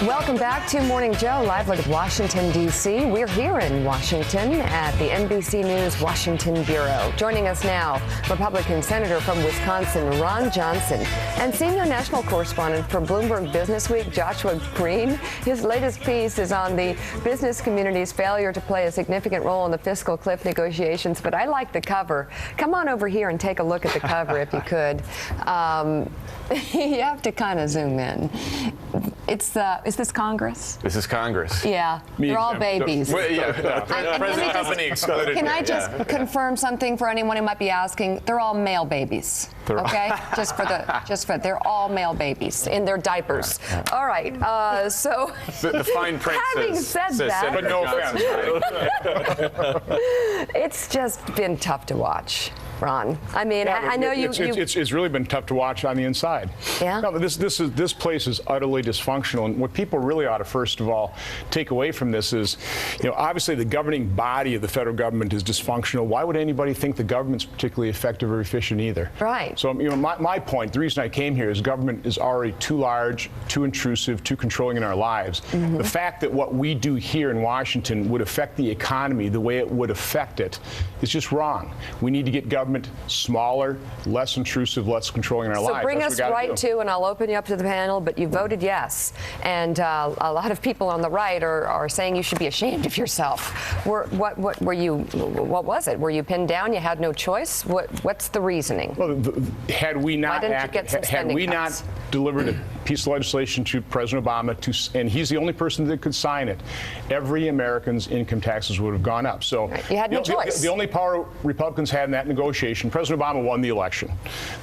Welcome back to Morning Joe, live out of Washington, D.C. We're here in Washington at the NBC News Washington Bureau. Joining us now, Republican Senator from Wisconsin, Ron Johnson, and senior national correspondent for Bloomberg Businessweek, Joshua Green. His latest piece is on the business community's failure to play a significant role in the fiscal cliff negotiations, but I like the cover. Come on over here and take a look at the cover if you could. You have to kind of zoom in. Is this Congress? This is Congress. Yeah, they're all babies. Present company excluded. Can I just confirm something for anyone who might be asking? They're all male babies. Okay, they're all male babies in their diapers. All right. So the fine print having says said that, but no offense. It's just been tough to watch, Ron. I mean, yeah, I know it's really been tough to watch on the inside. Yeah. No, this place is utterly dysfunctional, and what people really ought to first of all take away from this is, obviously the governing body of the federal government is dysfunctional. Why would anybody think the government's particularly effective or efficient either? Right. So my point, the reason I came here is government is already too large, too intrusive, too controlling in our lives. Mm-hmm. The fact that what we do here in Washington would affect the economy the way it would affect it is just wrong. We need to get government smaller, less intrusive, less controlling in our lives. So bring us right to, and I'll open you up to the panel, but you voted yes. And a lot of people on the right are saying you should be ashamed of yourself. What was it? Were you pinned down? You had no choice? What's the reasoning? Well, had we not delivered a piece of legislation to President Obama, and he's the only person that could sign it, every American's income taxes would have gone up. So you had no choice. The only power Republicans had in that negotiation, President Obama won the election.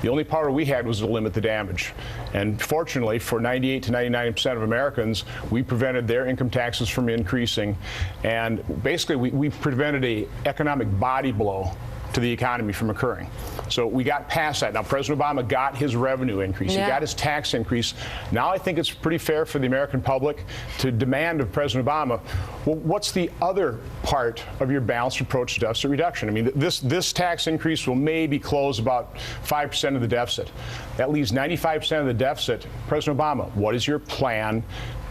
The only power we had was to limit the damage. And fortunately, for 98 to 99% of Americans, we prevented their income taxes from increasing. And basically, we prevented an economic body blow to the economy from occurring. So we got past that. Now, President Obama got his revenue increase. Yeah. He got his tax increase. Now I think it's pretty fair for the American public to demand of President Obama, well, what's the other part of your balanced approach to deficit reduction? I mean, this tax increase will maybe close about 5% of the deficit. That leaves 95% of the deficit. President Obama, what is your plan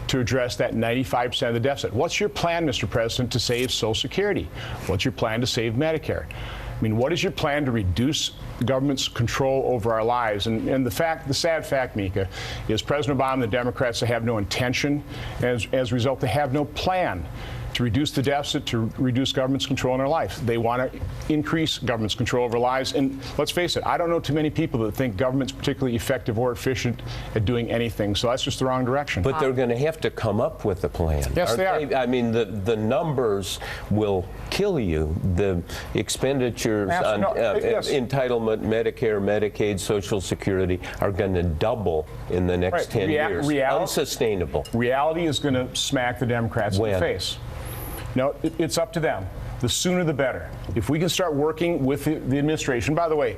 to address that 95% of the deficit? What's your plan, Mr. President, to save Social Security? What's your plan to save Medicare? I mean, what is your plan to reduce the government's control over our lives? And the sad fact, Mika, is President Obama and the Democrats, they have no intention. As a result, they have no plan to reduce the deficit, to reduce government's control in our lives. They want to increase government's control over our lives. And let's face it, I don't know too many people that think government's particularly effective or efficient at doing anything. So that's just the wrong direction. But they're going to have to come up with a plan. Yes, they are. I mean, the numbers will kill you. The expenditures on entitlement, Medicare, Medicaid, Social Security are going to double in the next 10 years. Unsustainable. Reality is going to smack the Democrats in the face. No, it's up to them. The sooner the better. If we can start working with the administration. By the way,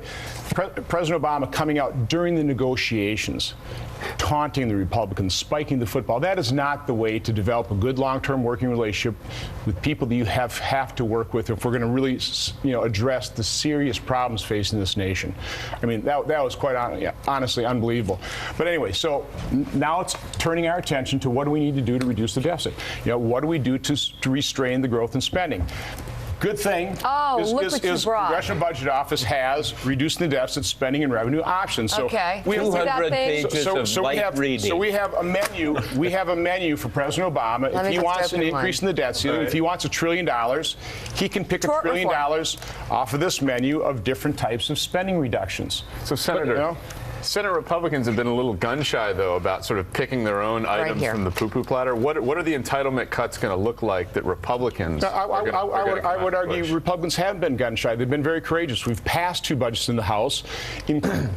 President Obama coming out during the negotiations, taunting the Republicans, spiking the football, that is not the way to develop a good long-term working relationship with people that you have to work with if we're going to really address the serious problems facing this nation. I mean, that was quite honestly unbelievable. But anyway, so now it's turning our attention to what do we need to do to reduce the deficit? What do we do to restrain the growth in spending? Good thing is Congressional Budget Office has reducing the deficit, spending, and revenue options. So okay. We have 200 pages of light reading. So we have a menu. We have a menu for President Obama. If he wants an increase in the debt ceiling, if he wants $1 trillion, he can pick $1 trillion off of this menu of different types of spending reductions. So, Senator, Senate Republicans have been a little gun-shy, though, about sort of picking their own items from the poo-poo platter. What are the entitlement cuts going to look like that Republicans I would argue Republicans haven't been gun-shy. They've been very courageous. We've passed 2 budgets in the House.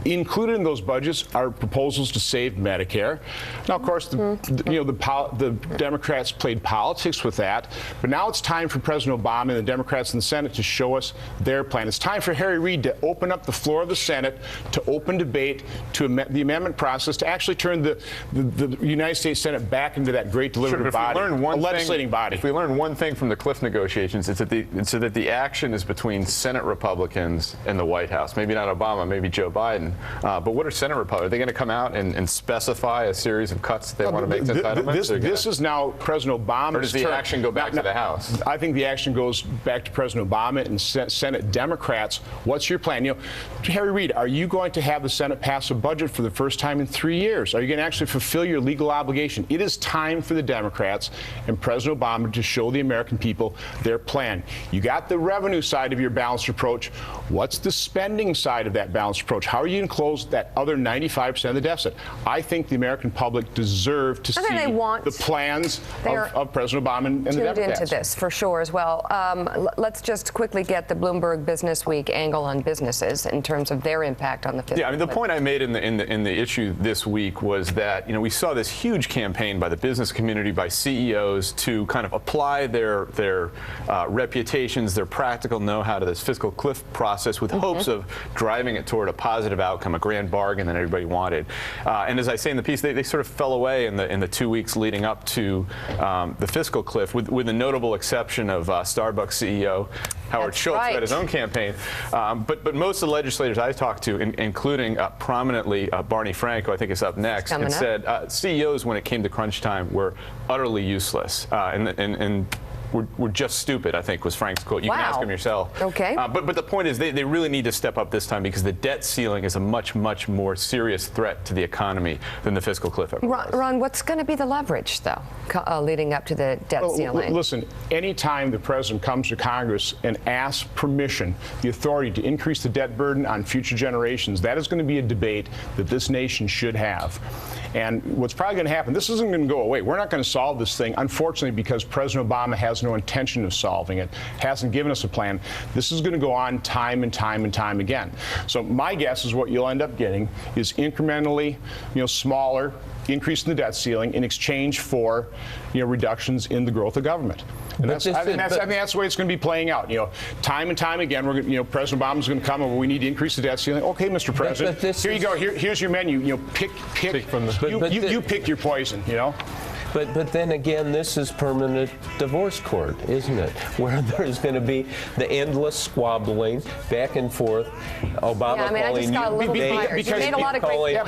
Included in those budgets are proposals to save Medicare. Now, of course, the Democrats played politics with that. But now it's time for President Obama and the Democrats in the Senate to show us their plan. It's time for Harry Reid to open up the floor of the Senate to open debate to the amendment process to actually turn the United States Senate back into that great deliberative body, a legislating body. If we learn one thing from the cliff negotiations, it's that the action is between Senate Republicans and the White House. Maybe not Obama, maybe Joe Biden. But what are Senate Republicans? Are they going to come out and specify a series of cuts they want to make to entitlements? This is now President Obama's Or does the action go back to the House? I think the action goes back to President Obama and Senate Democrats. What's your plan? Harry Reid, are you going to have the Senate pass a budget for the first time in 3 years? Are you going to actually fulfill your legal obligation? It is time for the Democrats and President Obama to show the American people their plan. You got the revenue side of your balanced approach. What's the spending side of that balanced approach? How are you going to close that other 95% of the deficit? I think the American public deserve to see the plans of President Obama and the Democrats. Into this for sure as well. Let's just quickly get the Bloomberg Business Week angle on businesses in terms of their impact on the fiscal. Yeah, I mean, the point I made in the issue this week was that we saw this huge campaign by the business community, by CEOs, to kind of apply their reputations, their practical know-how to this fiscal cliff process with hopes of driving it toward a positive outcome, a grand bargain that everybody wanted. And as I say in the piece, they sort of fell away in the 2 weeks leading up to the fiscal cliff, with the notable exception of Starbucks CEO Howard Schultz, who had his own campaign. But most of the legislators I talked to, including prominently Barney Frank, who I think is up next, and said CEOs, when it came to crunch time, were utterly useless. And we're just stupid, I think, was Frank's quote. You can ask him yourself. Okay. But the point is, they really need to step up this time, because the debt ceiling is a much, much more serious threat to the economy than the fiscal cliff ever was. Ron, what's going to be the leverage, though, leading up to the debt ceiling? Listen, anytime the president comes to Congress and asks permission, the authority to increase the debt burden on future generations, that is going to be a debate that this nation should have. And what's probably going to happen, this isn't going to go away. We're not going to solve this thing, unfortunately, because President Obama has no intention of solving it, hasn't given us a plan. This is going to go on time and time and time again. So my guess is what you'll end up getting is incrementally, smaller increase in the debt ceiling in exchange for, reductions in the growth of government. And I think that's the way it's going to be playing out. Time and time again, President Obama's going to come and we need to increase the debt ceiling. Okay, Mr. President, here you go. Here's your menu. Pick from the. You pick your poison. But then again, this is permanent divorce court, isn't it? Where there's going to be the endless squabbling back and forth. Obama calling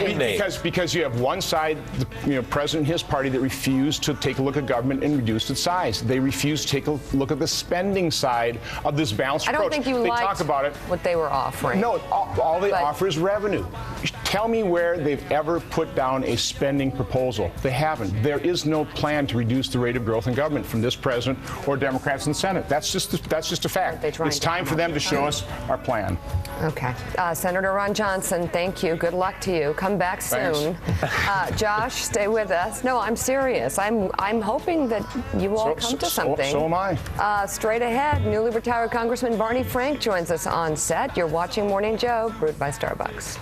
you names. Because you have one side, the president and his party, that refuse to take a look at government and reduce its size. They refuse to take a look at the spending side of this balanced approach. I don't think you liked what they were offering. No, all they offer is revenue. Tell me where they've ever put down a spending proposal. They haven't. There is no plan to reduce the rate of growth in government from this president or Democrats in the Senate. That's just a fact. It's time for them to show us our plan. Okay. Senator Ron Johnson, thank you. Good luck to you. Come back soon. Josh, stay with us. No, I'm serious. I'm hoping that you all come to something. So am I. Straight ahead, newly retired Congressman Barney Frank joins us on set. You're watching Morning Joe, brewed by Starbucks.